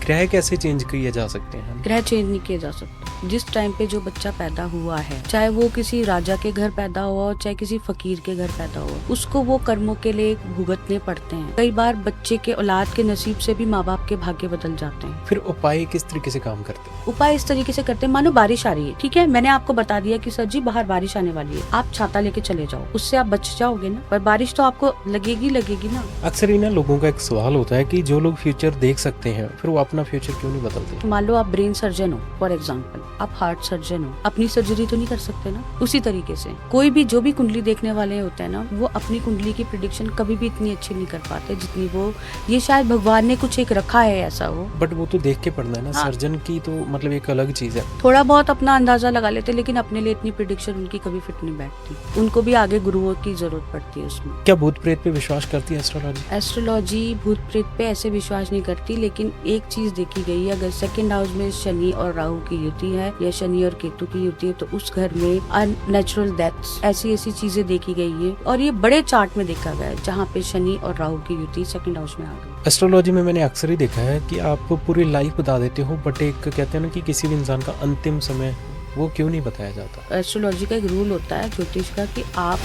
ग्रह कैसे चेंज किए जा सकते हैं? ग्रह चेंज नहीं किए जा सकते। जिस टाइम पे जो बच्चा पैदा हुआ है, चाहे वो किसी राजा के घर पैदा हुआ हो, चाहे किसी फकीर के घर पैदा हुआ, उसको वो कर्मों के लिए भुगतने पड़ते हैं। कई बार बच्चे के औलाद के नसीब से भी माँ बाप के भाग्य बदल जाते हैं। फिर उपाय किस तरीके से काम करते हैं? उपाय इस तरीके से करते हैं, मानो बारिश आ रही है, ठीक है, मैंने आपको बता दिया कि सर जी बाहर बारिश आने वाली है, आप छाता लेके चले जाओ, उससे आप बच जाओगे ना, पर बारिश तो आपको लगेगी ना। अक्सर ही ना लोगों का एक सवाल होता है कि जो लोग फ्यूचर देख सकते हैं फिर वो अपना फ्यूचर क्यों नहीं बदलते? मान लो आप ब्रेन सर्जन हो, फॉर एग्जाम्पल आप हार्ट सर्जन हो, अपनी सर्जरी तो नहीं कर सकते ना। उसी तरीके से कोई भी जो भी कुंडली देखने वाले होते हैं ना, वो अपनी कुंडली की प्रिडिक्शन कभी भी इतनी अच्छी नहीं कर पाते जितनी वो, ये शायद भगवान ने कुछ एक रखा है ऐसा वो। बट वो तो देख के पढ़ना है ना। हाँ। सर्जन की तो मतलब एक अलग चीज है। थोड़ा बहुत अपना अंदाजा लगा लेते, लेकिन अपने लिए इतनी प्रिडिक्शन उनकी कभी फिट नहीं बैठती। उनको भी आगे गुरुओं की जरूरत पड़ती है उसमें। क्या भूत प्रेत पे विश्वास करती है एस्ट्रोलॉजी? एस्ट्रोलॉजी भूत प्रेत पे ऐसे विश्वास नहीं करती, लेकिन एक चीज देखी गई है, अगर सेकंड हाउस में शनि और राहु की युति है या शनि और केतु की युति है, तो उस घर में अननेचुरल डेथ्स, ऐसी चीजें देखी गई है। और ये बड़े चार्ट में देखा गया है जहाँ पे शनि और राहु की युति सेकंड हाउस में आ गई। एस्ट्रोलॉजी में मैंने अक्सर ही देखा है कि आप पूरी लाइफ बता देते हो, बट एक कहते हैं ना कि किसी भी इंसान का अंतिम समय वो क्यों नहीं बताया जाता? एस्ट्रोलॉजी का एक रूल होता है ज्योतिष का कि आप।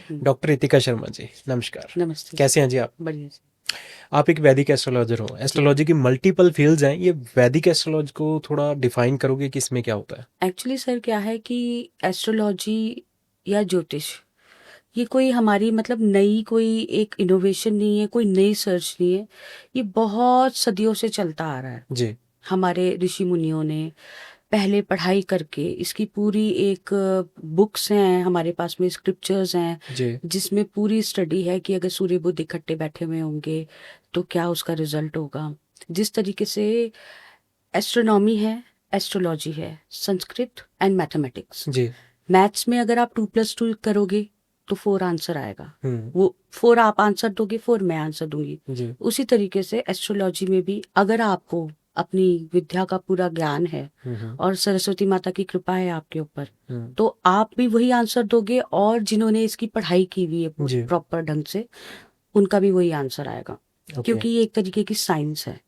डॉक्टर रितिका शर्मा जी, नमस्कार। नमस्ते। कैसे हैं जी आप? बढ़िया। आप एक वैदिक एस्ट्रोलॉजर हो। एस्ट्रोलॉजी की मल्टीपल फील्ड्स हैं, ये वैदिक एस्ट्रोलॉजी को थोड़ा डिफाइन करोगे कि इसमें क्या होता है? एक्चुअली सर क्या है कि एस्ट्रोलॉजी या ज्योतिष ये कोई हमारी मतलब नई कोई एक इनोवेशन नहीं है, कोई नई सर्च नहीं है। ये बहुत सदियों से चलता आ रहा है। जी। हमारे ऋषि मुनियों ने पहले पढ़ाई करके इसकी पूरी एक बुक्स हैं हमारे पास में, स्क्रिप्चर्स हैं जी। जिसमें पूरी स्टडी है कि अगर सूर्य बुध इकट्ठे बैठे हुए होंगे तो क्या उसका रिजल्ट होगा। जिस तरीके से एस्ट्रोनॉमी है, एस्ट्रोलॉजी है, संस्कृत एंड मैथमेटिक्स। जी। मैथ्स में अगर आप 2+2 करोगे तो 4 आंसर आएगा। वो 4 आप आंसर दोगे, 4 मैं आंसर दूंगी। जी। उसी तरीके से एस्ट्रोलॉजी में भी अगर आपको अपनी विद्या का पूरा ज्ञान है और सरस्वती माता की कृपा है आपके ऊपर, तो आप भी वही आंसर दोगे, और जिन्होंने इसकी पढ़ाई की हुई है जी। प्रॉपर ढंग से, उनका भी वही आंसर आएगा। ओके। क्योंकि ये एक तरीके की साइंस है।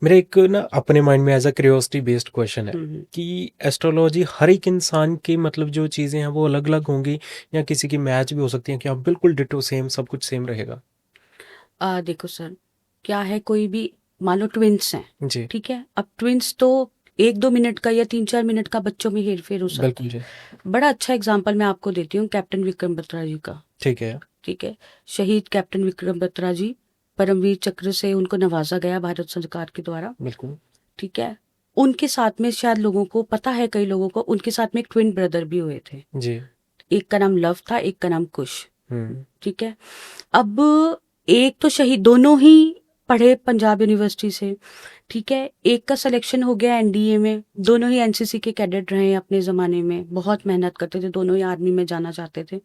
मेरा एक ना अपने माइंड में as a curiosity based question है कि एस्ट्रोलॉजी हर एक इंसान की मतलब जो चीज़ें हैं वो अलग अलग होंगी, या किसी की मैच भी हो सकती है कि आप बिल्कुल डिटो सेम सब कुछ सेम रहेगा? देखो सर, क्या है, कोई भी मान लो ट्विंस हैं, जी। ठीक है, अब ट्विंस तो 1-2 मिनट का या 3-4 मिनट का बच्चों में हेरफेर हो सकती बिल्कुल है। जी। बड़ा अच्छा एग्जाम्पल मैं आपको देती हूँ कैप्टन विक्रम बत्रा जी का। ठीक है। ठीक है, शहीद कैप्टन विक्रम बत्रा जी, परमवीर चक्र से उनको नवाजा गया भारत सरकार के द्वारा। बिल्कुल। ठीक है, उनके साथ में शायद लोगों को पता है, कई लोगों को, उनके साथ में एक ट्विन ब्रदर भी हुए थे। जी। एक का नाम लव था, एक का नाम कुश। हम्म। ठीक है, अब एक तो शहीद, दोनों ही पढ़े पंजाब यूनिवर्सिटी से। ठीक है, एक का सिलेक्शन हो गया एनडीए में, दोनों ही एनसीसी के कैडेट रहे अपने ज़माने में, बहुत मेहनत करते थे, दोनों ही आर्मी में जाना चाहते थे।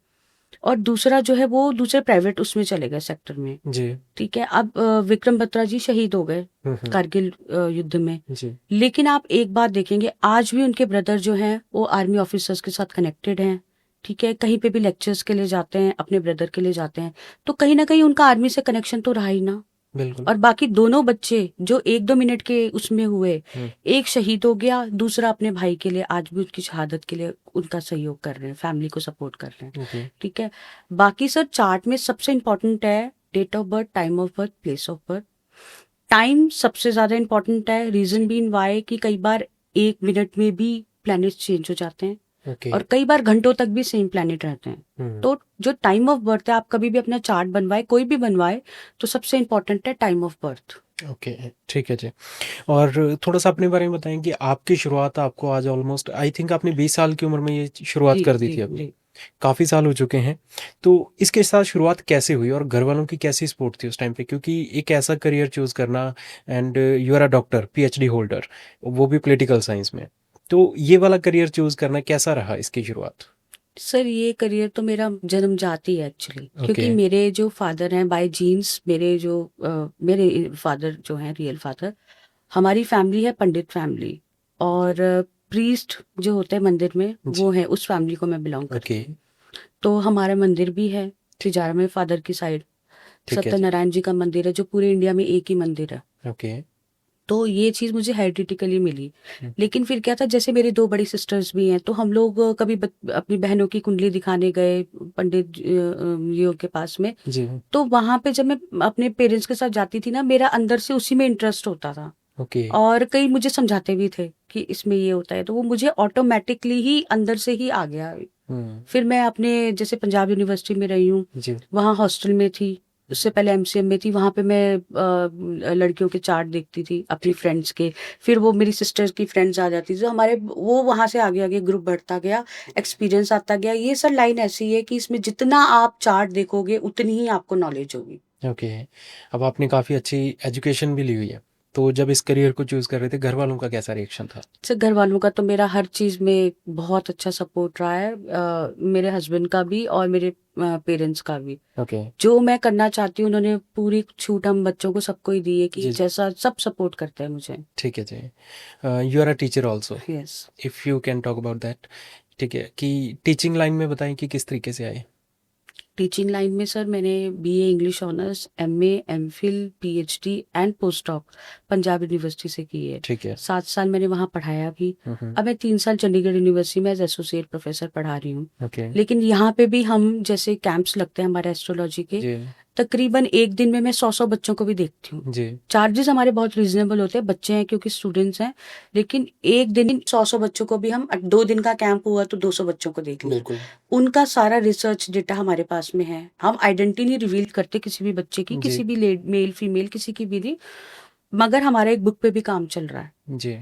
और दूसरा जो है वो दूसरे प्राइवेट उसमें चले गए सेक्टर में। जी। ठीक है, अब विक्रम बत्रा जी शहीद हो गए कारगिल युद्ध में। जी। लेकिन आप एक बात देखेंगे, आज भी उनके ब्रदर जो हैं वो आर्मी ऑफिसर्स के साथ कनेक्टेड हैं। ठीक है, कहीं पे भी लेक्चर्स के लिए जाते हैं, अपने ब्रदर के लिए जाते हैं, तो कहीं ना कहीं उनका आर्मी से कनेक्शन तो रहा ही ना। बिल्कुल। और बाकी दोनों बच्चे जो 1-2 मिनट के उसमें हुए, एक शहीद हो गया, दूसरा अपने भाई के लिए आज भी उसकी शहादत के लिए उनका सहयोग कर रहे हैं, फैमिली को सपोर्ट कर रहे हैं। ओके। ठीक है, बाकी सर चार्ट में सबसे इम्पोर्टेंट है date of birth, time of birth, place of birth. Time सबसे ज्यादा इम्पोर्टेंट है, रीजन बीन वाई कि कई बार 1 मिनट में भी प्लैनेट चेंज हो जाते हैं, ओके। और कई बार घंटों तक भी सेम प्लैनेट रहते हैं। तो जो टाइम ऑफ बर्थ है, आप कभी भी अपना चार्ट बनवाए, कोई भी बनवाए, तो सबसे इम्पोर्टेंट है टाइम ऑफ बर्थ। ओके। ठीक है जी। और थोड़ा सा अपने बारे में बताएं कि आपकी शुरुआत, आपको आज ऑलमोस्ट आई थिंक आपने 20 साल की उम्र में ये शुरुआत जी कर दी जी थी, अभी जी। काफ़ी साल हो चुके हैं। तो इसके साथ शुरुआत कैसे हुई और घर वालों की कैसी सपोर्ट थी उस टाइम पे? क्योंकि एक ऐसा करियर चूज़ करना, and you are a doctor, PhD holder, वो भी पॉलिटिकल साइंस में, तो ये वाला करियर चूज़ करना कैसा रहा इसकी शुरुआत? सर ये करियर तो मेरा जन्मजात ही है एक्चुअली, क्योंकि ओके। मेरे जो फादर हैं बाय जीन्स, मेरे फादर जो हैं रियल फादर, हमारी फैमिली है पंडित फैमिली, और प्रीस्ट जो होते हैं मंदिर में जी। वो है, उस फैमिली को मैं बिलोंग करती ओके। हूँ। तो हमारा मंदिर भी है तिजारा में फादर की साइड। ठीक है जी। सत्यनारायण जी का मंदिर है जो पूरे इंडिया में एक ही मंदिर है। ओके। तो ये चीज़ मुझे हेरिडिटिकली मिली। हम्म, लेकिन फिर क्या था, जैसे मेरी 2 बड़ी सिस्टर्स भी हैं, तो हम लोग कभी अपनी बहनों की कुंडली दिखाने गए पंडित जियों के पास में। जी। तो वहाँ पे जब मैं अपने पेरेंट्स के साथ जाती थी ना, मेरा अंदर से उसी में इंटरेस्ट होता था। ओके। और कई मुझे समझाते भी थे कि इसमें ये होता है, तो वो मुझे ऑटोमेटिकली ही अंदर से ही आ गया। फिर मैं अपने जैसे पंजाब यूनिवर्सिटी में रही हूँ, जी। वहाँ हॉस्टल में थी। उससे पहले एमसीएम में थी, वहाँ पे मैं लड़कियों के चार्ट देखती थी अपनी फ्रेंड्स के। फिर वो मेरी सिस्टर्स की फ्रेंड्स आ जाती थी, तो हमारे वो वहाँ से आगे आगे ग्रुप बढ़ता गया, एक्सपीरियंस आता गया। ये सर लाइन ऐसी है कि इसमें जितना आप चार्ट देखोगे उतनी ही आपको नॉलेज होगी। ओके। अब आपने काफ़ी अच्छी एजुकेशन भी ली हुई है, तो जब इस करियर को चूज़ कर रहे थे घर वालों का कैसा रिएक्शन था? से घर वालों का तो मेरा हर चीज़ में बहुत अच्छा सपोर्ट रहा है, मेरे हस्बैंड का भी और मेरे पेरेंट्स का भी। ओके। जो मैं करना चाहती हूँ उन्होंने पूरी छूट हम बच्चों को सबको ही दी है कि जी। जैसा सब सपोर्ट करते हैं मुझे। ठीक है जी। You are a teacher also, yes. If you can talk about that. ठीक है, कि टीचिंग लाइन में बताएं कि किस तरीके से आए? टीचिंग लाइन में सर मैंने BA English honours, MA, MPhil, PhD and post doc Punjab university से की है। ठीक है। 7 साल मैंने वहाँ पढ़ाया भी। हम्म। अब मैं 3 साल चंडीगढ़ यूनिवर्सिटी में एज एसोसिएट प्रोफेसर पढ़ा रही हूँ। ओके। लेकिन यहाँ पे भी हम जैसे कैंप्स लगते हैं हमारे एस्ट्रोलॉजी के, जी। तकरीबन एक दिन में मैं 100 बच्चों को भी देखती हूँ। जी। चार्जेस हमारे बहुत रीजनेबल होते हैं, बच्चे हैं क्योंकि स्टूडेंट्स हैं। लेकिन एक दिन 100 बच्चों को भी हम 2 दिन का कैंप हुआ तो 200 बच्चों को देख लिया। बिल्कुल। उनका सारा रिसर्च डेटा हमारे पास में है। हम आइडेंटिटी नहीं रिवील करते किसी भी बच्चे की, जी। किसी भी मेल फीमेल किसी की भी नहीं। मगर हमारा एक बुक पे भी काम चल रहा है जी।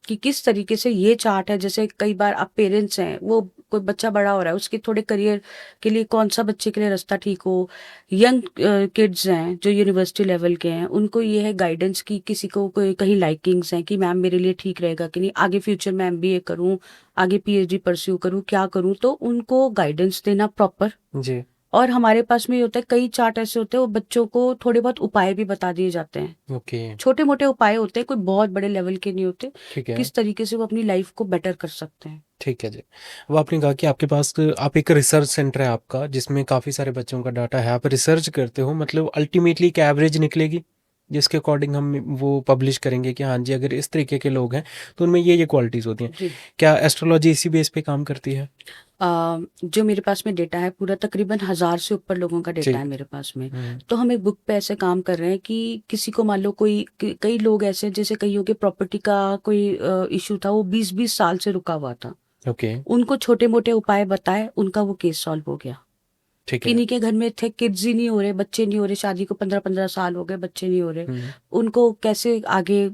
कि किस तरीके से ये चार्ट है। जैसे कई बार आप पेरेंट्स हैं, वो कोई बच्चा बड़ा हो रहा है, उसके थोड़े करियर के लिए कौन सा बच्चे के लिए रास्ता ठीक हो। यंग किड्स हैं जो यूनिवर्सिटी लेवल के हैं, उनको ये है गाइडेंस की किसी को कोई कहीं लाइकिंग्स हैं कि मैम मेरे लिए ठीक रहेगा कि नहीं, आगे फ्यूचर में एमबीए करूं, आगे पीएचडी परस्यू करूं, क्या करूं। तो उनको गाइडेंस देना प्रॉपर। जी। और हमारे पास में ये होता है, कई चार्ट ऐसे होते हैं वो बच्चों को थोड़े बहुत उपाय भी बता दिए जाते हैं। ओके। छोटे मोटे उपाय होते हैं, कोई बहुत बड़े लेवल के नहीं होते। ठीक है। किस तरीके से वो अपनी लाइफ को बेटर कर सकते हैं। ठीक है जी। वो आपने कहा कि आपके पास आप एक रिसर्च सेंटर है आपका जिसमें काफ़ी सारे बच्चों का डाटा है, आप रिसर्च करते हो, मतलब अल्टीमेटली क्या एवरेज निकलेगी जिसके अकॉर्डिंग हम वो पब्लिश करेंगे कि हाँ जी अगर इस तरीके के लोग हैं तो उनमें ये क्वालिटीज़ होती हैं। जी। क्या एस्ट्रोलॉजी इसी बेस पे काम करती है? जो मेरे पास में डेटा है पूरा, तकरीबन 1000 से ऊपर लोगों का जी। डेटा है मेरे पास में। तो हम एक बुक पे ऐसे काम कर रहे हैं कि किसी को मान लो कोई कई लोग ऐसे, जैसे कईयों के प्रॉपर्टी का कोई इशू था, वो 20-20 साल से रुका हुआ था। ओके। उनको छोटे मोटे उपाय बताए, उनका वो केस सॉल्व हो गया। ठीक है। किन्हीं के घर में थे किड्स ही नहीं हो रहे, बच्चे नहीं हो रहे, शादी को 15-15 साल हो गए, बच्चे नहीं हो रहे। हम्म। उनको कैसे आगे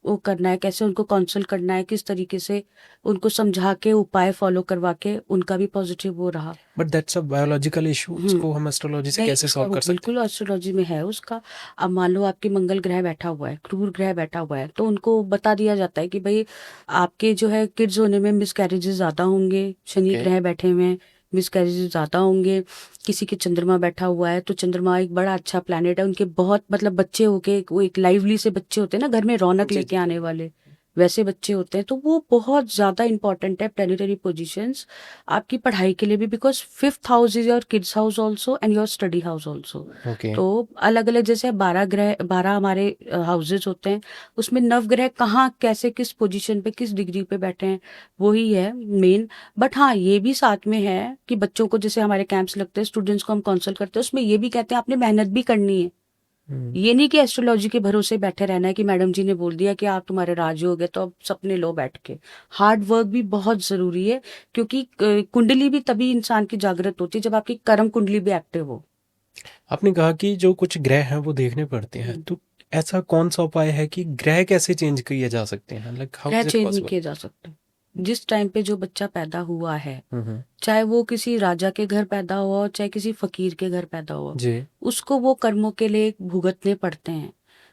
वो करना है, कैसे उनको काउंसल करना है, किस तरीके से उनको समझा के उपाय फॉलो करवा के उनका भी पॉजिटिव वो रहा। But that's a biological issue, hmm. उसको हम एस्ट्रोलॉजी से नहीं, कैसे उसका सॉल्व वो कर सकते बिल्कुल एस्ट्रोलॉजी में है उसका। अब मान लो आपके मंगल ग्रह बैठा हुआ है, क्रूर ग्रह बैठा हुआ है, तो उनको बता दिया जाता है कि भाई आपके जो है किड्स होने में मिसकैरेजेस ज्यादा होंगे, शनि हैं? ग्रह बैठे हुए हैं, मिसकैरेजेस ज्यादा होंगे। किसी के चंद्रमा बैठा हुआ है, तो चंद्रमा एक बड़ा अच्छा प्लैनेट है, उनके बहुत मतलब बच्चे होके वो एक लाइवली से बच्चे होते हैं ना, घर में रौनक जी लेके जी। आने वाले, वैसे बच्चे होते हैं। तो वो बहुत ज्यादा इंपॉर्टेंट है प्लानिटरी पोजीशंस आपकी पढ़ाई के लिए भी, because 5th house is your kids house also and your study house also. Okay. तो अलग अलग जैसे 12 हमारे हाउसेज होते हैं, उसमें नवग्रह कहाँ कैसे किस पोजीशन पे किस डिग्री पे बैठे हैं, वही है मेन। बट हाँ, ये भी साथ में है कि बच्चों को जैसे हमारे कैंप्स लगते हैं, स्टूडेंट्स को हम काउंसल करते हैं, उसमें ये भी कहते हैं आपने मेहनत भी करनी है। ये नहीं कि एस्ट्रोलॉजी के भरोसे बैठे रहना है कि मैडम जी ने बोल दिया कि आप तुम्हारे राज हो गए तो अब सपने लो बैठ के। हार्ड वर्क भी बहुत जरूरी है, क्योंकि कुंडली भी तभी इंसान की जागृत होती है जब आपकी कर्म कुंडली भी एक्टिव हो। आपने कहा कि जो कुछ ग्रह हैं वो देखने पड़ते हैं, तो ऐसा कौन सा उपाय है कि ग्रह कैसे चेंज किए जा सकते हैं, लाइक हाउ ग्रह इज इट चेंज नहीं पॉसिबल? किए जा सकते। जिस टाइम पे जो बच्चा पैदा हुआ है, हम्म। चाहे वो किसी राजा के घर पैदा हुआ हो, चाहे किसी फकीर के घर पैदा हुआ, जी। उसको वो कर्मों के लिए भुगतने पड़ते हैं।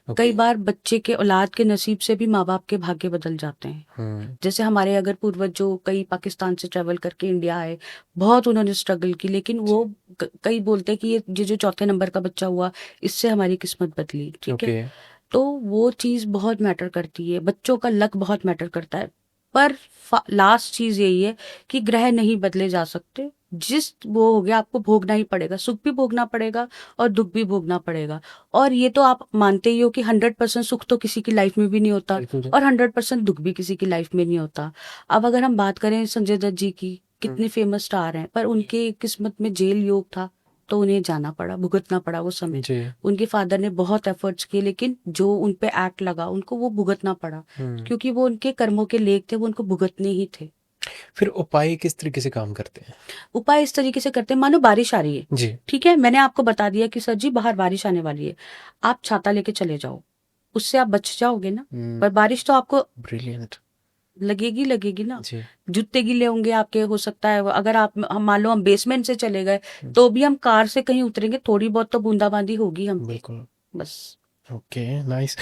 कई ओके। बार बच्चे के औलाद के नसीब से भी माँ बाप के भाग्य बदल जाते हैं। हम्म। जैसे हमारे अगर पूर्वज जो कई पाकिस्तान से ट्रेवल करके इंडिया आए, बहुत उन्होंने स्ट्रगल की, लेकिन वो कई बोलते हैं कि ये जो चौथे नंबर का बच्चा हुआ, इससे हमारी किस्मत बदली। ठीक है। ओके। तो वो चीज़ बहुत मैटर करती है, बच्चों का लक बहुत मैटर करता है। पर लास्ट चीज यही है कि ग्रह नहीं बदले जा सकते। जिस वो हो गया आपको भोगना ही पड़ेगा, सुख भी भोगना पड़ेगा और दुख भी भोगना पड़ेगा। और ये तो आप मानते ही हो कि 100% सुख तो किसी की लाइफ में भी नहीं होता बिल्कुल जी। और 100% दुख भी किसी की लाइफ में नहीं होता। अब अगर हम बात करें संजय दत्त जी की, कितने फेमस स्टार हैं, पर उनके किस्मत में जेल योग था तो उन्हें जाना पड़ा, भुगतना पड़ा वो समय। जी। उनके फादर ने बहुत एफर्ट्स किए, लेकिन जो उन पे एक्ट लगा उनको वो भुगतना पड़ा, क्योंकि वो उनके कर्मों के लेख थे, वो उनको भुगतने ही थे। फिर उपाय किस तरीके से काम करते हैं? उपाय इस तरीके से करते हैं, मानो बारिश आ रही है, जी। ठीक है, मैंने आपको बता दिया कि सर जी बाहर बारिश आने वाली है, आप छाता लेके चले जाओ, उससे आप बच जाओगे ना। पर बारिश तो आपको ब्रिलियंट। लगेगी लगेगी ना। जी। जूते गीले होंगे आपके, हो सकता है अगर आप हम मान लो हम बेसमेंट से चले गए तो भी हम कार से कहीं उतरेंगे, थोड़ी बहुत तो बूंदाबांदी होगी हम पे, बिल्कुल। बस। Okay, nice.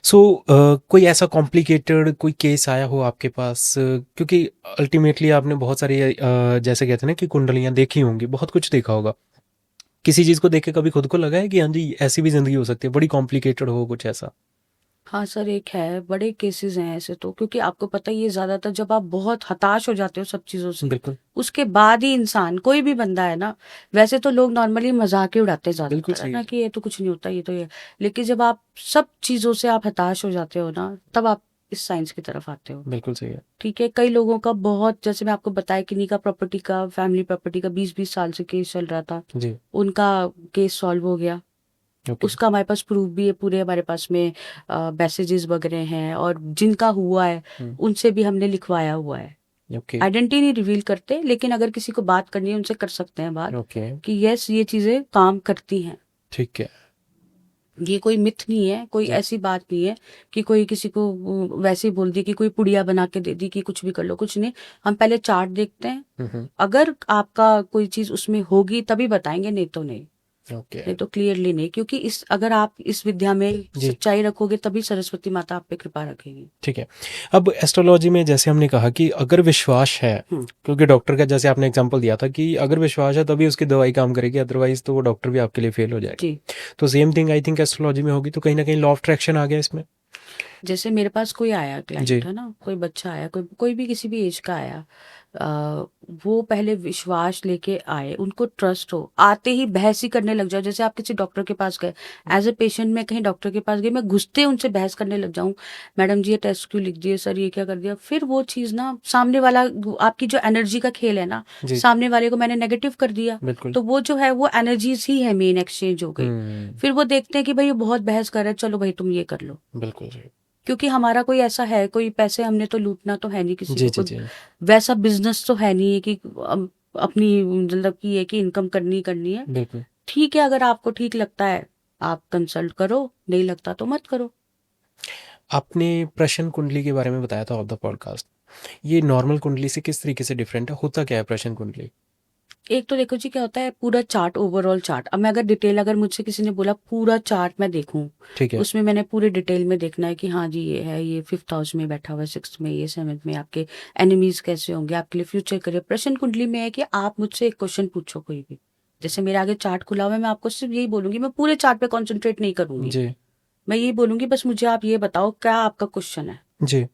सो कोई ऐसा कॉम्प्लिकेटेड कोई केस आया हो आपके पास, क्योंकि अल्टीमेटली आपने बहुत सारी जैसे कहते हैं ना कि कुंडलियां देखी होंगी, बहुत कुछ देखा होगा। किसी चीज़ को देख के कभी खुद को लगा है कि हाँ जी ऐसी भी ज़िंदगी हो सकती है, बड़ी कॉम्प्लिकेटेड हो कुछ ऐसा? हाँ सर, एक है, बड़े केसेस हैं ऐसे तो, क्योंकि आपको पता ही है ज्यादातर जब आप बहुत हताश हो जाते हो सब चीजों से, बिल्कुल। उसके बाद ही इंसान, कोई भी बंदा है ना, वैसे तो लोग नॉर्मली मजाक ही उड़ाते हैं बिल्कुल ज्यादातर, है सही है ना, जी। कि ये तो कुछ नहीं होता, ये तो ये। लेकिन जब आप सब चीजों से आप हताश हो जाते हो ना, तब आप इस साइंस की तरफ आते हो। बिल्कुल सही है। ठीक है, कई लोगों का बहुत, जैसे मैं आपको बताया किन्हीं का प्रॉपर्टी का, फैमिली प्रॉपर्टी का 20-20 साल से केस चल रहा था, जी। उनका केस सॉल्व हो गया। ओके। उसका हमारे पास प्रूफ भी है पूरे, हमारे पास में मैसेजेस वगैरह हैं, और जिनका हुआ है उनसे भी हमने लिखवाया हुआ है। ओके। आइडेंटिटी नहीं रिवील करते, लेकिन अगर किसी को बात करनी है उनसे कर सकते हैं बात, ओके। कि यस ये चीजें काम करती हैं। ठीक है। ये कोई मिथ नहीं है, कोई जी। ऐसी बात नहीं है कि कोई किसी को वैसे ही बोल दी कि कोई पुड़िया बना के दे दी कि कुछ भी कर लो, कुछ नहीं। हम पहले चार्ट देखते हैं, हम्म। अगर आपका कोई चीज उसमें होगी तभी बताएंगे, नहीं तो नहीं। ओके। नहीं तो क्लियरली नहीं, क्योंकि इस अगर आप इस विद्या में जी। सच्चाई रखोगे तभी सरस्वती माता आप पे कृपा रखेगी। ठीक है। अब एस्ट्रोलॉजी में जैसे हमने कहा कि अगर विश्वास है, हम्म। क्योंकि डॉक्टर का जैसे आपने एग्जांपल दिया था कि अगर विश्वास है तभी उसकी दवाई काम करेगी, अदरवाइज तो वो डॉक्टर भी आपके लिए फेल हो जाएगा। जी, तो same thing I think astrology में होगी, तो कहीं ना कहीं लॉ ऑफ अट्रैक्शन आ गया इसमें। जैसे मेरे पास कोई आया जी। क्लाइंट, है ना, कोई बच्चा आया, कोई कोई भी किसी भी एज का आया, वो पहले विश्वास लेके आए, उनको ट्रस्ट हो, आते ही बहस ही करने लग जाओ। जैसे आप किसी डॉक्टर के पास गए, एज ए पेशेंट मैं कहीं डॉक्टर के पास गई, मैं घुसते उनसे बहस करने लग जाऊं, मैडम जी ये टेस्ट क्यों लिख दिए, सर ये क्या कर दिया, फिर वो चीज ना सामने वाला, आपकी जो एनर्जी का खेल है ना, जी। सामने वाले को मैंने नेगेटिव कर दिया, बिल्कुल। तो वो जो है वो एनर्जीज ही है, मेन एक्सचेंज हो गई। फिर वो देखते हैं कि भाई ये बहुत बहस कर रहा है, चलो भाई तुम ये कर लो। बिल्कुल जी। क्योंकि हमारा कोई ऐसा है, कोई पैसे हमने तो लूटना तो है नहीं किसी जी को, जी कोई जी। वैसा बिजनेस तो है नहीं है कि अपनी मतलब की है कि इनकम करनी ही करनी है। बिल्कुल। ठीक है, अगर आपको ठीक लगता है आप कंसल्ट करो, नहीं लगता तो मत करो। आपने प्रश्न कुंडली के बारे में बताया था ऑफ द पॉडकास्ट, ये नॉर्मल कुंडली से किस तरीके से डिफरेंट है, होता क्या है प्रश्न कुंडली? एक तो देखो जी क्या होता है, पूरा चार्ट, ओवरऑल चार्ट, अब मैं अगर डिटेल, अगर मुझसे किसी ने बोला पूरा चार्ट मैं देखूं, ठीक है। उसमें मैंने पूरे डिटेल में देखना है कि हाँ जी ये है, ये 5th हाउस में बैठा हुआ है, 6th में, ये 7th में, आपके एनिमीज कैसे होंगे, आपके लिए फ्यूचर करियर। प्रश्न कुंडली में है कि आप मुझसे एक क्वेश्चन पूछो कोई भी, जैसे मेरे आगे चार्ट खुला हुआ है, मैं आपको सिर्फ यही बोलूंगी, मैं पूरे चार्ट पे कॉन्सेंट्रेट नहीं करूंगी, जी। मैं यही बोलूंगी बस मुझे आप ये बताओ क्या आपका क्वेश्चन है, जी।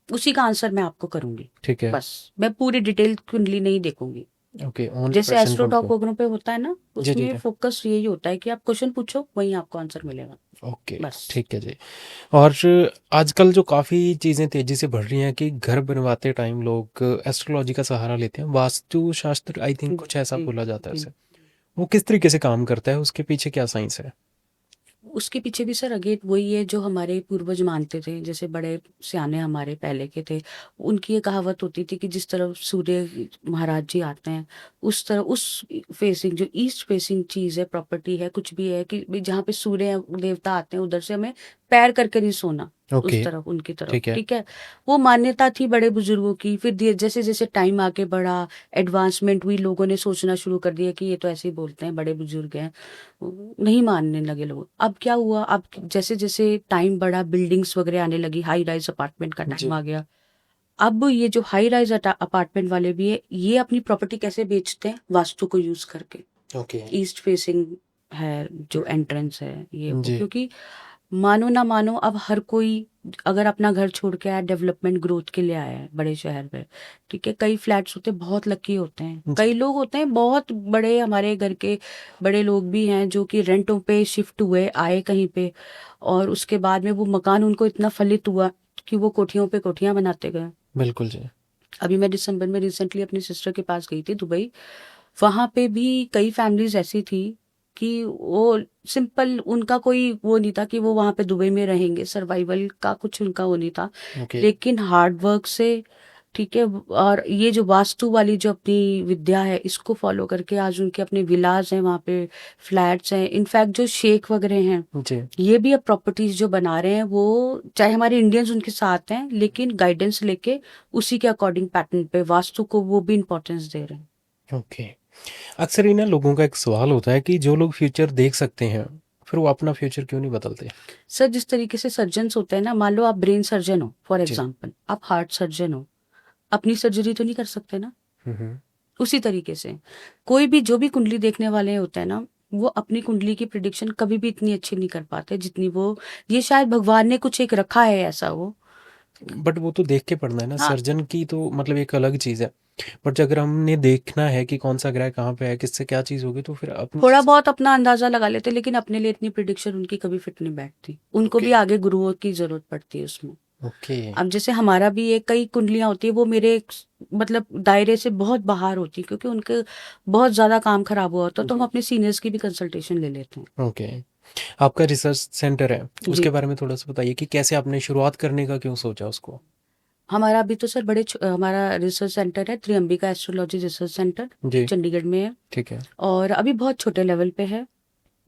उसी का आंसर मैं आपको करूंगी। ठीक है। बस मैं पूरी डिटेल कुंडली नहीं देखूंगी। ओके, ओनली जैसे प्रश्न एस्ट्रो कुंडली। टॉक वगैरह पे होता है ना, जी जी उसमें जी। फोकस यही होता है कि आप क्वेश्चन पूछो, वहीं आपको आंसर मिलेगा। ओके। बस। ठीक है जी। और आजकल जो काफ़ी चीज़ें तेज़ी से बढ़ रही हैं कि घर बनवाते टाइम लोग एस्ट्रोलॉजी का सहारा लेते हैं, वास्तु शास्त्र आई थिंक कुछ ऐसा जी बोला जाता है जी। उसे, वो किस तरीके से काम करता है, उसके पीछे क्या साइंस है? उसके पीछे भी सर अगेन वही है जो हमारे पूर्वज मानते थे, जैसे बड़े सियाने हमारे पहले के थे, उनकी ये कहावत होती थी कि जिस तरफ सूर्य महाराज जी आते हैं, उस तरफ, उस फेसिंग, जो ईस्ट फेसिंग चीज है, प्रॉपर्टी है, कुछ भी है, कि भाई जहाँ पे सूर्य देवता आते हैं उधर से हमें पैर करके नहीं सोना, उस ओके। तरफ, उनकी तरफ, ठीक है। ठीक है। वो मान्यता थी बड़े बुजुर्गों की। फिर जैसे जैसे टाइम आगे बढ़ा, एडवांसमेंट हुई, लोगों ने सोचना शुरू कर दिया कि ये तो ऐसे ही बोलते हैं, बड़े बुजुर्ग हैं, नहीं मानने लगे लोग। अब क्या हुआ, अब जैसे जैसे टाइम बढ़ा, बिल्डिंग्स वगैरह आने लगी, हाई राइज अपार्टमेंट का टाइम जी। आ गया। अब ये जो हाई राइज अपार्टमेंट वाले भी है, ये अपनी प्रॉपर्टी कैसे बेचते हैं, वास्तु को यूज करके। ओके। ईस्ट फेसिंग है जो एंट्रेंस है, ये वो, जी। क्योंकि मानो ना मानो अब हर कोई अगर अपना घर छोड़ के आया, डेवलपमेंट ग्रोथ के लिए आया है बड़े शहर में, ठीक है, कई फ्लैट्स होते हैं बहुत लकी होते हैं, जी। कई लोग होते हैं बहुत बड़े, हमारे घर के बड़े लोग भी हैं जो कि रेंटों पे शिफ्ट हुए, आए कहीं पे, और उसके बाद में वो मकान उनको इतना फलित हुआ कि वो कोठियों पे कोठियां बनाते गए। बिल्कुल जी। अभी मैं दिसंबर में रिसेंटली अपनी सिस्टर के पास गई थी दुबई। वहां पे भी कई फैमिलीज ऐसी थी कि वो सिंपल, उनका कोई वो नहीं था कि वो वहां पे दुबई में रहेंगे, सर्वाइवल का कुछ उनका वो नहीं था, ओके। लेकिन हार्ड वर्क से, ठीक है, और ये जो वास्तु वाली जो अपनी विद्या है इसको फॉलो करके आज उनके अपने विलास हैं वहाँ पे, फ्लैट्स हैं, इनफैक्ट जो शेख वगैरह हैं जी। ये भी अब प्रॉपर्टीज जो बना रहे हैं, वो चाहे हमारे इंडियंस उनके साथ हैं लेकिन गाइडेंस लेके उसी के अकॉर्डिंग पैटर्न पे वास्तु को वो भी इम्पोर्टेंस दे रहे हैं। ओके। अक्सर ही ना लोगों का एक सवाल होता है कि जो लोग फ्यूचर देख सकते हैं, फिर वो अपना फ्यूचर क्यों नहीं बदलते? सर जिस तरीके से सर्जन्स होते हैं ना, मान लो आप ब्रेन सर्जन हो फॉर जी। एग्जाम्पल, आप हार्ट सर्जन हो, अपनी सर्जरी तो नहीं कर सकते ना। हम्म। उसी तरीके से कोई भी जो भी कुंडली देखने वाले होते हैं ना, वो अपनी कुंडली की प्रिडिक्शन कभी भी इतनी अच्छी नहीं कर पाते जितनी वो, ये शायद भगवान ने कुछ एक रखा है ऐसा वो। बट वो तो देख के पढ़ना है ना, हाँ, सर्जन की तो मतलब एक अलग चीज़ है। बट अगर हमने देखना है कि कौन सा ग्रह कहाँ पे है, किससे क्या चीज़ होगी, तो फिर अपनी थोड़ा चीज़। बहुत अपना अंदाजा लगा लेते, लेकिन अपने लिए इतनी प्रिडिक्शन उनकी कभी फिट नहीं बैठती, उनको ओके। भी आगे गुरुओं की जरूरत पड़ती है उसमें। ओके। अब जैसे हमारा भी एक कई कुंडलियां होती है, वो मेरे मतलब दायरे से बहुत बाहर होती है, क्योंकि उनके बहुत ज्यादा काम खराब हुआ होता है, तो हम जी। अपने सीनियर्स की भी कंसल्टेशन ले लेते हैं। ओके। आपका रिसर्च सेंटर है, उसके जी, बारे में थोड़ा सा बताइए कि कैसे आपने शुरुआत करने का क्यों सोचा उसको? हमारा अभी तो सर हमारा रिसर्च सेंटर है त्रियंबिका एस्ट्रोलॉजी रिसर्च सेंटर, जी। चंडीगढ़ में है, ठीक है। और अभी बहुत छोटे लेवल पे है।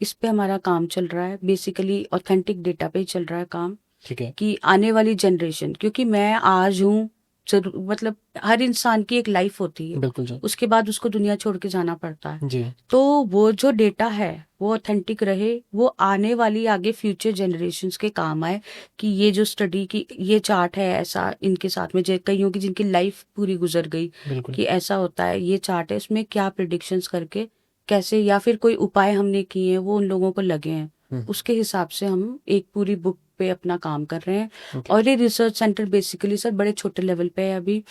इस पे हमारा काम चल रहा है, बेसिकली ऑथेंटिक डेटा पे ही चल रहा है काम, ठीक है। कि आने वाली जनरेशन, क्योंकि मैं आज हूँ, जरूर मतलब हर इंसान की एक लाइफ होती है, बिल्कुल जी। उसके बाद उसको दुनिया छोड़ के जाना पड़ता है, जी। तो वो जो डेटा है वो ऑथेंटिक रहे, वो आने वाली आगे फ्यूचर जनरेशन्स के काम आए, कि ये जो स्टडी की ये चार्ट है ऐसा इनके साथ में, कईयों की जिनकी लाइफ पूरी गुजर गई, बिल्कुल। कि ऐसा होता है, ये चार्ट है, इसमें क्या प्रिडिक्शंस करके कैसे, या फिर कोई उपाय हमने किए हैं वो उन लोगों को लगे हैं, हम्म। उसके हिसाब से हम एक पूरी बुक पे अपना काम कर रहे हैं। ओके। और ये रिसर्च सेंटर बेसिकली सर बड़े छोटे लेवल पे है अभी।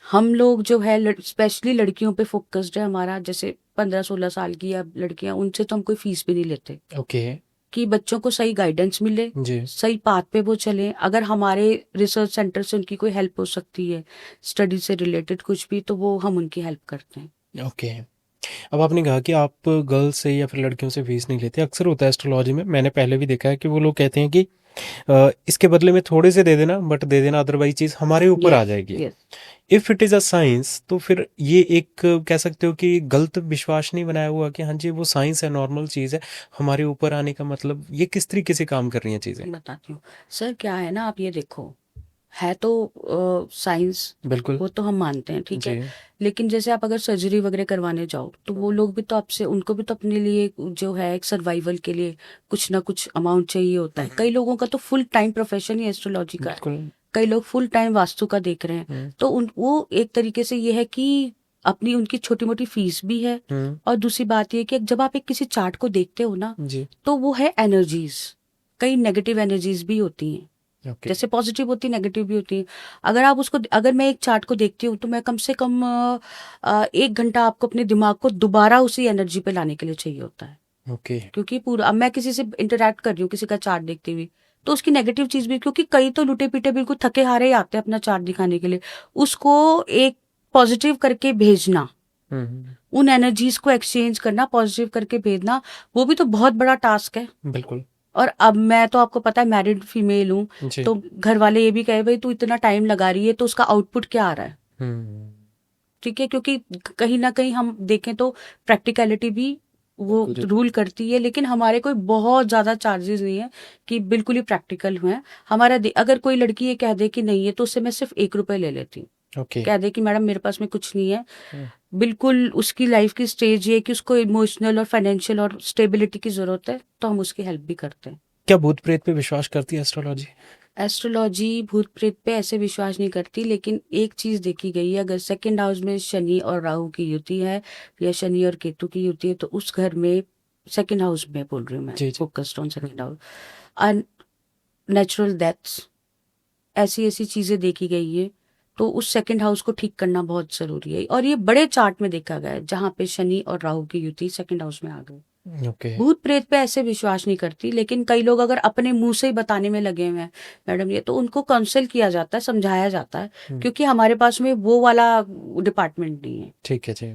हम लोग जो है स्पेशली लड़कियों पे फोकस्ड है हमारा, जैसे 15-16 साल की या लड़कियां, उनसे तो हम कोई फीस भी नहीं लेते, ओके। कि बच्चों को सही गाइडेंस मिले, जी। सही पाथ पे वो चले, अगर हमारे रिसर्च सेंटर से उनकी कोई हेल्प हो सकती है, स्टडी से रिलेटेड कुछ भी, तो वो हम उनकी हेल्प करते हैं। ओके। अब आपने कहा कि आप गर्ल्स से या फिर लड़कियों से फीस नहीं लेते। अक्सर होता है एस्ट्रोलॉजी में, मैंने पहले भी देखा है कि वो लोग कहते हैं कि इसके बदले में थोड़े से दे देना, बट दे देना, अदरवाइज चीज़ हमारे ऊपर आ यस, जाएगी। Yes. If it is a science, तो फिर ये एक कह सकते हो कि गलत विश्वास नहीं बनाया हुआ कि हाँ जी वो साइंस है, नॉर्मल चीज़ है, हमारे ऊपर आने का मतलब ये किस तरीके से काम कर रही हैं चीज़ें? बताती हूँ सर, क्या है ना, आप ये देखो, है तो साइंस, बिल्कुल। वो तो हम मानते हैं, ठीक है, जी। लेकिन जैसे आप अगर सर्जरी वगैरह करवाने जाओ तो वो लोग भी तो आपसे, उनको भी तो अपने लिए जो है एक सर्वाइवल के लिए कुछ ना कुछ अमाउंट चाहिए होता है। कई लोगों का तो फुल टाइम प्रोफेशन ही एस्ट्रोलॉजी का है, बिल्कुल। कई लोग फुल टाइम वास्तु का देख रहे हैं, हुँ। तो उन वो एक तरीके से ये है कि अपनी उनकी छोटी मोटी फीस भी है। हुँ। और दूसरी बात ये कि जब आप एक किसी चार्ट को देखते हो ना, जी। तो वो है एनर्जीज, कई नेगेटिव एनर्जीज भी होती हैं, ओके। जैसे पॉजिटिव होती है नेगेटिव भी होती है। अगर आप उसको, अगर मैं एक चार्ट को देखती हूँ तो मैं कम से कम 1 घंटा आपको अपने दिमाग को दोबारा उसी एनर्जी पे लाने के लिए चाहिए होता है, ओके। क्योंकि पूरा, अब मैं किसी से इंटरेक्ट कर रही हूँ किसी का चार्ट देखती हुई, तो उसकी नेगेटिव चीज भी, क्योंकि कई तो लुटे पीटे बिल्कुल थके हारे ही आते हैं अपना चार्ट दिखाने के लिए, उसको एक पॉजिटिव करके भेजना, हुँ, हुँ। उन एनर्जीज को एक्सचेंज करना, पॉजिटिव करके भेजना, वो भी तो बहुत बड़ा टास्क है। बिल्कुल। और अब मैं तो, आपको पता है मैरिड फीमेल हूँ, जी। तो घर वाले ये भी कहे भाई तू इतना टाइम लगा रही है तो उसका आउटपुट क्या आ रहा है, हुँ। ठीक है, क्योंकि कहीं ना कहीं हम देखें तो प्रैक्टिकलिटी भी वो बिल्कुल जी। रूल करती है, लेकिन हमारे कोई बहुत ज्यादा चार्जेस नहीं है कि बिल्कुल ही प्रैक्टिकल हुए हैं। हमारा अगर कोई लड़की ये कह दे कि नहीं है, तो उससे मैं सिर्फ 1 रुपए ले लेती हूँ, ओके। कह दे कि मैडम मेरे पास में कुछ नहीं है, हुँ। बिल्कुल उसकी लाइफ की स्टेज ये है कि उसको इमोशनल और फाइनेंशियल और स्टेबिलिटी की जरूरत है, तो हम उसकी हेल्प भी करते हैं। क्या भूत-प्रेत पे विश्वास करती है एस्ट्रोलॉजी? एस्ट्रोलॉजी भूत प्रेत पे ऐसे विश्वास नहीं करती, लेकिन एक चीज देखी गई है, अगर सेकंड हाउस में शनि और राहु की युति है, या शनि और केतु की युति है, तो उस घर में, सेकंड हाउस में बोल रही हूँ मैं, जी, जी। फोकस्ड ऑन हुँ। सेकंड हाउस, नेचुरल डेथ्स, ऐसी-ऐसी चीज़ें देखी गई हैं, तो उस सेकंड हाउस को ठीक करना बहुत ज़रूरी है और ये बड़े चार्ट में देखा गया है, जहाँ पे शनि और राहु की युति सेकंड हाउस में आ गई। ओके। भूत प्रेत पे ऐसे विश्वास नहीं करती, लेकिन कई लोग अगर अपने मुंह से ही बताने में लगे हुए हैं मैडम ये, तो उनको काउंसिल किया जाता है, समझाया जाता है, क्योंकि हमारे पास में वो वाला डिपार्टमेंट नहीं है। ठीक है जी।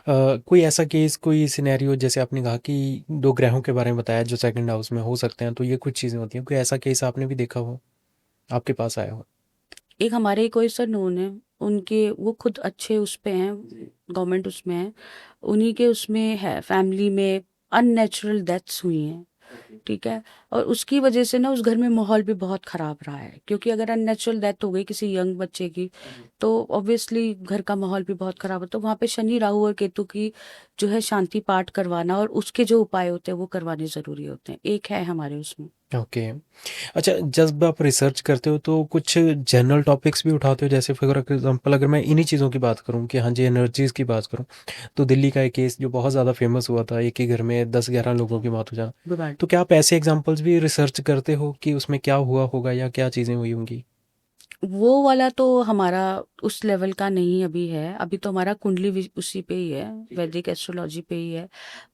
कोई ऐसा केस, कोई सिनेरियो, जैसे आपने कहा कि 2 ग्रहों के बारे में बताया जो सेकंड हाउस में हो सकते हैं, तो ये कुछ चीज़ें होती हैं। कोई ऐसा केस आपने भी देखा हो, आपके पास आया हो? एक हमारे कोई सर नोन है, उनके वो खुद अच्छे उस पे हैं, गवर्नमेंट उसमें है, उन्हीं के उसमें है फैमिली में अननेचुरल डेथ्स हुई हैं, ठीक है, और उसकी वजह से ना उस घर में माहौल भी बहुत खराब रहा है, क्योंकि अगर अननेचुरल डेथ हो गई किसी यंग बच्चे की, तो ऑब्वियसली घर का माहौल भी बहुत खराब है। तो वहाँ पे शनि राहु और केतु की जो है शांति पाठ करवाना और उसके जो उपाय होते हैं वो करवाने ज़रूरी होते हैं। एक है हमारे उसमें। ओके। अच्छा, जब आप रिसर्च करते हो तो कुछ जनरल टॉपिक्स भी उठाते हो? जैसे फॉर एग्जांपल अगर मैं इन्हीं चीज़ों की बात करूं कि हाँ जी, एनर्जीज़ की बात करूं, तो दिल्ली का एक केस जो बहुत ज़्यादा फेमस हुआ था, एक ही घर में 10-11 लोगों की मौत हो जाना। बिल्कुल। तो क्या आप ऐसे एग्जांपल्स भी रिसर्च करते हो कि उसमें क्या हुआ होगा या क्या चीज़ें हुई होंगी? वो वाला तो हमारा उस लेवल का नहीं अभी है, अभी तो हमारा कुंडली उसी पे ही है, वैदिक एस्ट्रोलॉजी पे ही है।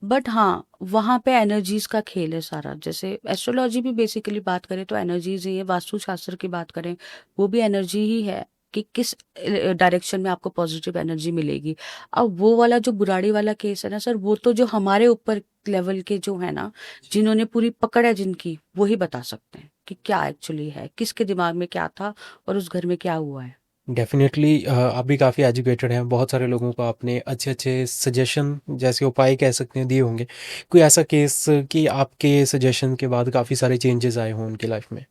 बट हाँ, वहाँ पे एनर्जीज का खेल है सारा। जैसे एस्ट्रोलॉजी भी बेसिकली बात करें तो एनर्जीज ही है, वास्तु शास्त्र की बात करें वो भी एनर्जी ही है कि किस डायरेक्शन में आपको पॉजिटिव एनर्जी मिलेगी। अब वो वाला जो बुराड़ी वाला केस है ना सर, वो तो जो हमारे ऊपर लेवल के जो है ना, जिन्होंने पूरी पकड़ है जिनकी, वो ही बता सकते हैं कि क्या एक्चुअली है, किसके दिमाग में क्या था और उस घर में क्या हुआ है। डेफ़िनेटली आप भी काफ़ी एजुकेटेड हैं, बहुत सारे लोगों को आपने अच्छे-अच्छे सजेशन, जैसे उपाय कह सकते हैं, दिए होंगे। कोई ऐसा केस कि आपके सजेशन के बाद काफ़ी सारे चेंजेस आए हों उनकी लाइफ़ में?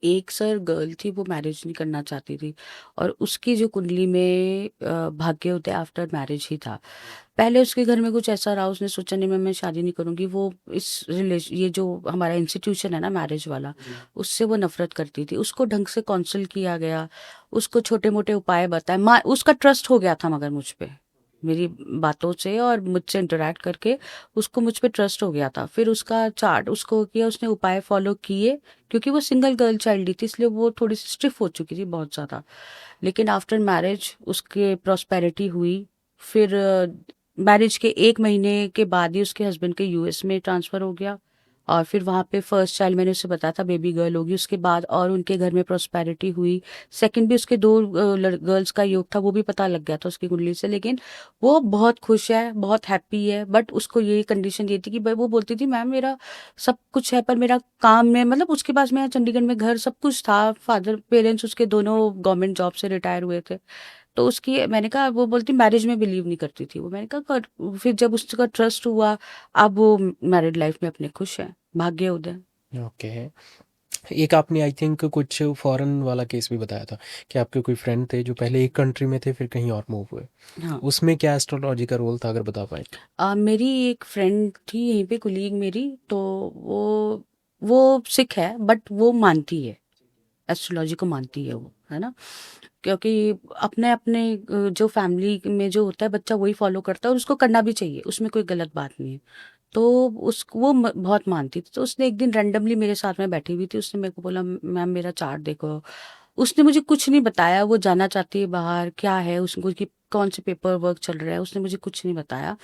एक सर गर्ल थी, वो मैरिज नहीं करना चाहती थी और उसकी जो कुंडली में भाग्य होते आफ्टर मैरिज ही था। पहले उसके घर में कुछ ऐसा रहा, उसने सोचा नहीं मैं शादी नहीं करूँगी। वो इस रिलेशन, ये जो हमारा इंस्टीट्यूशन है ना मैरिज वाला, उससे वो नफ़रत करती थी। उसको ढंग से काउंसल किया गया, उसको छोटे-मोटे उपाय बताए। उसका ट्रस्ट हो गया था मगर मुझ पे, मेरी बातों से और मुझसे इंटरैक्ट करके उसको मुझ पे ट्रस्ट हो गया था। फिर उसका चार्ट उसको किया, उसने उपाय फ़ॉलो किए, क्योंकि वो सिंगल गर्ल चाइल्ड ही थी, इसलिए वो थोड़ी-सी स्टिफ़ हो चुकी थी बहुत ज़्यादा। लेकिन आफ्टर मैरिज उसके प्रॉस्पेरिटी हुई। फिर मैरिज के 1 महीने के बाद ही उसके हस्बैंड के यूएस में ट्रांसफ़र हो गया और फिर वहाँ पे फर्स्ट चाइल्ड मैंने उसे बताया था बेबी गर्ल होगी उसके बाद, और उनके घर में प्रॉस्पेरिटी हुई। सेकंड भी उसके 2 गर्ल्स का योग था, वो भी पता लग गया था उसकी कुंडली से। लेकिन वो बहुत खुश है, बहुत हैप्पी है, बट उसको ये कंडीशन ये थी कि भाई वो बोलती थी मैम मेरा सब कुछ है पर मेरा काम में, मतलब उसके पास में चंडीगढ़ में घर सब कुछ था, फादर पेरेंट्स उसके दोनों गवर्नमेंट जॉब से रिटायर हुए थे। तो उसकी मैंने कहा, वो बोलती मैरिज में बिलीव नहीं करती थी वो। मैंने कहा कर, फिर जब उसका ट्रस्ट हुआ, अब वो मैरिड लाइफ में अपने खुश है, भाग्य उदय। ओके। एक आपने आई थिंक कुछ फॉरेन वाला केस भी बताया था कि आपके कोई फ्रेंड थे जो पहले एक कंट्री में थे, फिर कहीं और मूव हुए। हाँ। उसमें क्या एस्ट्रोलॉजी का रोल था, अगर बता पाएँ तो? मेरी एक फ्रेंड थी यहीं पे, कुलीग मेरी, तो वो सिख है बट वो मानती है, एस्ट्रोलॉजी को मानती है वो, है ना? क्योंकि अपने-अपने जो फैमिली में जो होता है बच्चा वही फ़ॉलो करता है और उसको करना भी चाहिए, उसमें कोई गलत बात नहीं है। तो उस वो बहुत मानती थी, तो उसने एक दिन रैंडमली मेरे साथ में बैठी हुई थी, उसने मेरे को बोला मैम मेरा चार्ट देखो। उसने मुझे कुछ नहीं बताया, वो जाना चाहती है बाहर, क्या है उसको कि कौन से पेपर वर्क चल रहा है, उसने मुझे कुछ नहीं बताया।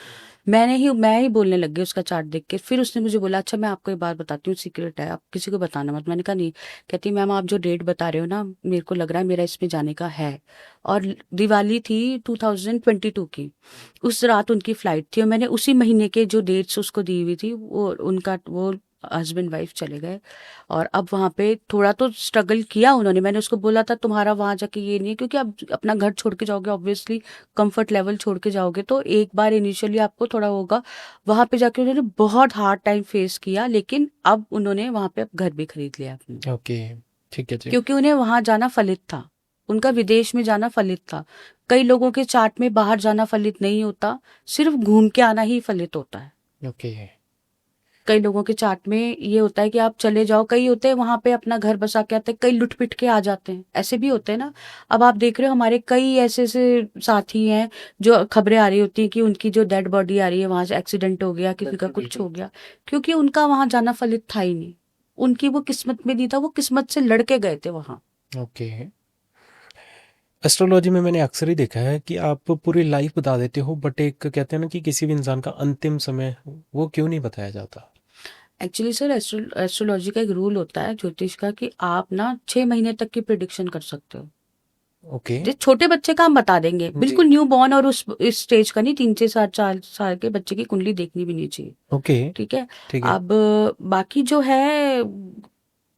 मैं ही बोलने लग गई उसका चार्ट देख के। फिर उसने मुझे बोला अच्छा मैं आपको एक बात बताती हूँ, सीक्रेट है, आप किसी को बताना मत। मैंने कहा नहीं। कहती मैम आप जो डेट बता रहे हो ना, मेरे को लग रहा है मेरा इसमें जाने का है। और दिवाली थी 2022 की, उस रात उनकी फ्लाइट थी और मैंने उसी महीने के जो डेट्स उसको दी हुई थी वो हस्बैंड वाइफ चले गए। और अब वहाँ पे थोड़ा तो स्ट्रगल किया उन्होंने। मैंने उसको बोला था तुम्हारा वहाँ जाके ये नहीं है, क्योंकि आप अपना घर छोड़ के जाओगे, ऑब्वियसली कंफर्ट लेवल छोड़ के जाओगे, तो एक बार इनिशियली आपको थोड़ा होगा। वहाँ पे जाके उन्होंने बहुत हार्ड टाइम फेस किया, लेकिन अब उन्होंने वहाँ पे अब घर भी खरीद लिया अपने, ओके, ठीक है जी। क्योंकि उन्हें वहाँ जाना फलित था, उनका विदेश में जाना फलित था। कई लोगों के चार्ट में बाहर जाना फलित नहीं होता, सिर्फ घूम के आना ही फलित होता है। ओके। कई लोगों के चार्ट में ये होता है कि आप चले जाओ, कई होते हैं वहां पे अपना घर बसा के आते हैं, कई लुट पिट के आ जाते हैं, ऐसे भी होते हैं ना। अब आप देख रहे हो हमारे कई ऐसे ऐसे साथी हैं जो खबरें आ रही होती हैं कि उनकी जो डेड बॉडी आ रही है वहां से एक्सीडेंट हो गया, किसी का कुछ हो गया, क्योंकि उनका वहां जाना फलित था ही नहीं। उनकी वो किस्मत में नहीं था, वो किस्मत से लड़के गए थे वहाँ। ओके। एस्ट्रोलॉजी में मैंने अक्सर ही देखा है कि आप पूरी लाइफ बता देते हो, बट एक कहते हैं ना कि किसी भी इंसान का अंतिम समय वो क्यों नहीं बताया जाता? एक्चुअली सर एस्ट्रोलॉजी का एक रूल होता है ज्योतिष का कि आप ना 6 महीने तक की प्रिडिक्शन कर सकते हो। ओके। जिस छोटे बच्चे का हम बता देंगे, जी। बिल्कुल न्यू बॉर्न और उस इस स्टेज का नहीं, 3 से 4 साल के बच्चे की कुंडली देखनी भी नहीं चाहिए। ओके। ठीक है। ठीक है। अब बाकी जो है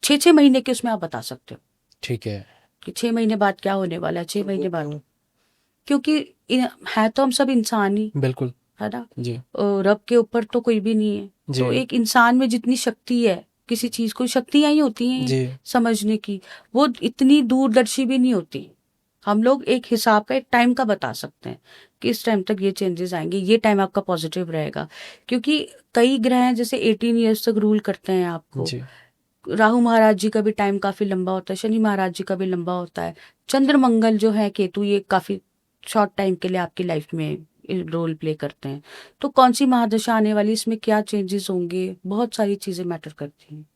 6 6 महीने के उसमें आप बता सकते हो ठीक है। कि 6 महीने बाद क्या होने वाला है, छह वो महीने बाद। क्यों? क्योंकि है तो हम सब इंसान ही, बिल्कुल। है ना। जी। रब के ऊपर तो कोई भी नहीं है। जी। तो एक इंसान में जितनी शक्ति है, किसी चीज को शक्तियां ही होती हैं जी। समझने की, वो इतनी दूरदर्शी भी नहीं होती। हम लोग एक हिसाब का, एक टाइम का बता सकते हैं कि इस टाइम तक ये चेंजेस आएंगे, ये टाइम आपका पॉजिटिव रहेगा। क्योंकि कई ग्रह हैं जैसे 18 ईयर्स तक रूल करते हैं आपको। जी। राहु महाराज जी का भी टाइम काफी लंबा होता है, शनि महाराज जी का भी लंबा होता है। चंद्र मंगल जो है, केतु, ये काफी शॉर्ट टाइम के लिए आपकी लाइफ में रोल प्ले करते हैं। तो कौन सी महादशा आने वाली, इसमें क्या चेंजेस होंगे, बहुत सारी चीजें मैटर करती हैं।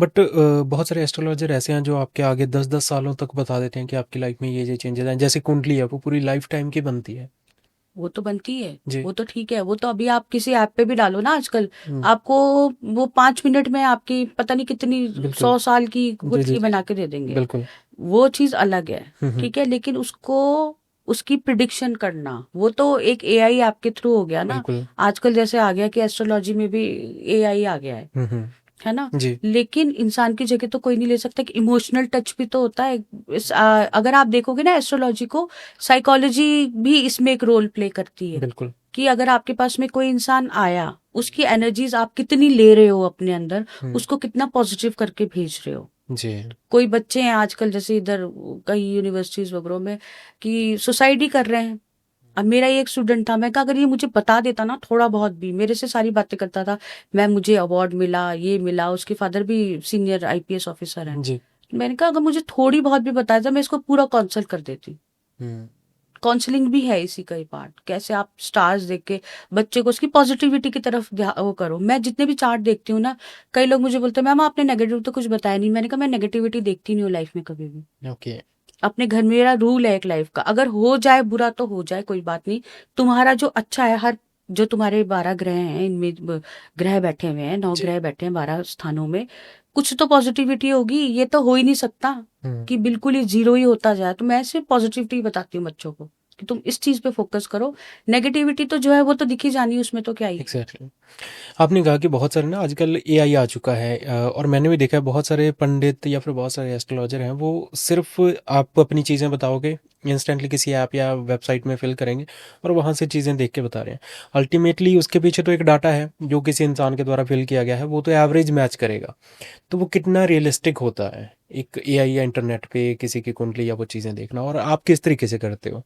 बट बहुत सारे एस्ट्रोलॉजर ऐसे हैं जो आपके आगे 10-10 सालों तक बता देते हैं कि आपकी लाइफ में ये चेंजेस हैं। जैसे कुंडली है, वो पूरी लाइफ टाइम की बनती है। वो तो बनती है, जी। वो तो ठीक है। वो तो अभी आप किसी ऐप पे भी डालो ना आजकल, हुँ। आपको वो 5 मिनट में आपकी पता नहीं कितनी बिल्कुल। 100 साल की जी, जी, कुंडली जी। बना के दे देंगे। बिल्कुल। वो चीज अलग है। हुँ, हुँ। ठीक है, लेकिन उसको, उसकी प्रिडिक्शन करना, वो तो एक एआई ऐप के थ्रू हो गया ना। बिल्कुल। आजकल जैसे आ गया कि एस्ट्रोलॉजी में भी एआई आ गया हुँ, हुँ। है ना। जी। लेकिन इंसान की जगह तो कोई नहीं ले सकता। कि इमोशनल टच भी तो होता है। अगर आप देखोगे ना एस्ट्रोलॉजी को, साइकोलॉजी भी इसमें एक रोल प्ले करती है। बिल्कुल। कि अगर आपके पास में कोई इंसान आया, उसकी एनर्जीज आप कितनी ले रहे हो अपने अंदर, हुँ। उसको कितना पॉजिटिव करके भेज रहे हो। जी। कोई बच्चे हैं आजकल जैसे इधर कई यूनिवर्सिटीज वगैरह में कि सुसाइड ही कर रहे हैं। अब मेरा ही एक स्टूडेंट था, मैं कहा अगर ये मुझे बता देता ना थोड़ा बहुत भी, मेरे से सारी बातें करता था, मैं मुझे अवार्ड मिला, ये मिला, उसके फादर भी सीनियर आईपीएस ऑफिसर हैं। जी। मैंने कहा अगर मुझे थोड़ी बहुत भी बताया था, मैं इसको पूरा काउंसल कर देती। हुँ। काउंसलिंग भी है इसी का ही पार्ट। कैसे आप स्टार्स देख के बच्चे को उसकी पॉजिटिविटी की तरफ वो करो। मैं जितने भी चार्ट देखती हूँ ना, कई लोग मुझे बोलते हैं मैम आपने नेगेटिव तो कुछ बताया नहीं। मैंने कहा मैं नेगेटिविटी देखती नहीं हूँ लाइफ में कभी भी। ओके। अपने घर में मेरा रूल है एक लाइफ का, अगर हो जाए बुरा तो हो जाए, कोई बात नहीं। तुम्हारा जो अच्छा है, हर जो तुम्हारे 12 ग्रह हैं, इनमें ग्रह बैठे हुए हैं, 9 ग्रह जी। बैठे हैं 12 स्थानों में, कुछ तो पॉजिटिविटी होगी। ये तो हो ही नहीं सकता हुँ। कि बिल्कुल ही जीरो ही होता जाए। तो मैं सिर्फ पॉजिटिविटी बताती हूँ बच्चों को कि तुम इस चीज पे फोकस करो। नेगेटिविटी तो जो है वो तो दिखी जानी है, उसमें तो क्या ही है। एग्ज़ैक्टली। आपने कहा कि बहुत सारे ना आजकल एआई आ चुका है, और मैंने भी देखा है बहुत सारे पंडित या फिर बहुत सारे एस्ट्रोलॉजर हैं, वो सिर्फ़ आप अपनी चीज़ें बताओगे, इंस्टेंटली किसी ऐप या वेबसाइट में फ़िल करेंगे और वहाँ से चीज़ें देख के बता रहे हैं। अल्टीमेटली उसके पीछे तो एक डाटा है, जो किसी इंसान के द्वारा फ़िल किया गया है, वो तो एवरेज मैच करेगा। तो वो कितना रियलिस्टिक होता है, एक एआई या इंटरनेट पे किसी की कुंडली या वो चीज़ें देखना, और आप किस तरीके से करते हो?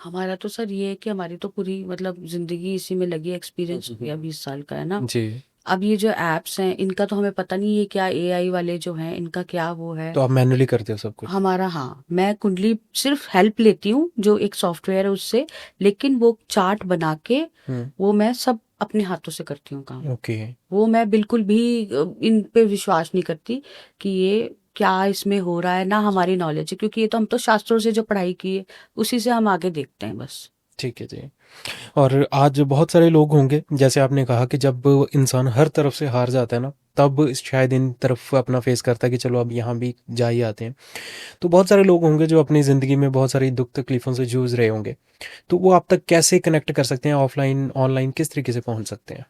हमारा तो सर ये है कि हमारी तो पूरी मतलब जिंदगी इसी में लगी है। एक्सपीरियंस हो गया 20 साल का, है ना। जी। अब ये जो एप्स हैं इनका तो हमें पता नहीं है क्या, एआई वाले जो हैं इनका क्या वो है। तो आप मैनुअली करते हो सब कुछ? हमारा, हाँ, मैं कुंडली सिर्फ हेल्प लेती हूँ जो एक सॉफ्टवेयर है उससे। लेकिन वो चार्ट बना के हुँ। वो मैं सब अपने हाथों से करती हूँ काम। ओके। वो मैं बिल्कुल भी इन पे विश्वास नहीं करती कि ये क्या इसमें हो रहा है। ना हमारी नॉलेज है, क्योंकि ये तो हम तो शास्त्रों से जो पढ़ाई की है उसी से हम आगे देखते हैं बस। ठीक है जी। और आज बहुत सारे लोग होंगे, जैसे आपने कहा कि जब इंसान हर तरफ से हार जाता है ना, तब शायद इन तरफ अपना फेस करता है कि चलो अब यहाँ भी जा ही आते हैं। तो बहुत सारे लोग होंगे जो अपनी ज़िंदगी में बहुत सारी दुख तकलीफ़ों से जूझ रहे होंगे। तो वो आप तक कैसे कनेक्ट कर सकते हैं? ऑफ़लाइन, ऑनलाइन किस तरीके से पहुँच सकते हैं?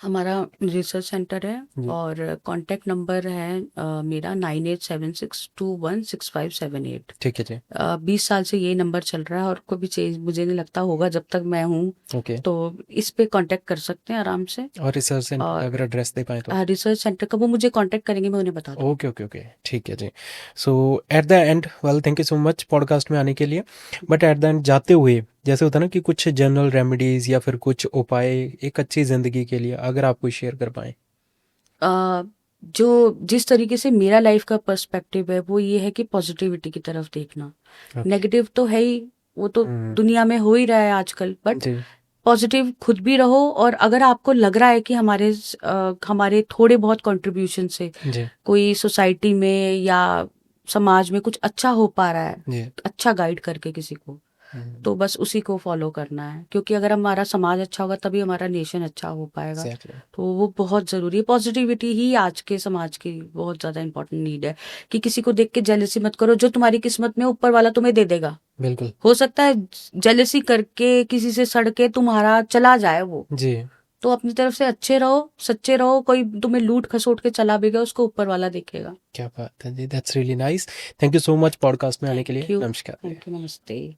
हमारा रिसर्च सेंटर है जी। और कांटेक्ट नंबर है मेरा 9876216578। ठीक है जी। 20 साल से ये नंबर चल रहा है और कोई भी चेंज मुझे नहीं लगता होगा जब तक मैं हूँ। ओके। तो इस पे कांटेक्ट कर सकते हैं आराम से। और रिसर्च सेंटर का और अगर एड्रेस दे पाएँ तो? रिसर्च सेंटर का वो मुझे कांटेक्ट करेंगे, मैं उन्हें बता दूँ। Okay, okay, okay. ठीक है जी। So at the end, well, thank you so much podcast में आने के लिए। बट एट द एंड जाते हुए, जैसे होता है ना कि कुछ जनरल रेमेडीज़ या फिर कुछ उपाय एक अच्छी ज़िंदगी के लिए अगर आप कोई शेयर कर पाएँ? अ, जो जिस तरीके से मेरा लाइफ का पर्सपेक्टिव है वो ये है कि पॉजिटिविटी की तरफ देखना। ओके। नेगेटिव तो है ही, वो तो हुँ। दुनिया में हो ही रहा है आजकल, बट जी। पॉजिटिव खुद भी रहो, और अगर आपको लग रहा है कि हमारे थोड़े बहुत कंट्रीब्यूशन से जी कोई सोसाइटी में या समाज में कुछ अच्छा हो पा रहा है, जी अच्छा गाइड करके किसी को, तो बस उसी को फॉलो करना है, क्योंकि अगर हमारा समाज अच्छा होगा तभी हमारा नेशन अच्छा हो पाएगा। एग्जैक्टली तो वो बहुत ज़रूरी है। पॉजिटिविटी ही आज के समाज की बहुत ज़्यादा इंपॉर्टेंट नीड है, कि किसी को देख के जेलसी मत करो, जो तुम्हारी किस्मत में ऊपर वाला तुम्हें दे देगा। बिल्कुल हो सकता है जेलसी करके किसी से सड़ के तुम्हारा चला जाए वो, जी तो अपनी तरफ से अच्छे रहो, सच्चे रहो। कोई तुम्हें लूट खसोट के चला भी गया, उसको ऊपर वाला देखेगा। क्या बात है जी that's really nice thank you so much podcast में आने के लिए थैंक यू, नमस्कार थैंक यू, नमस्ते।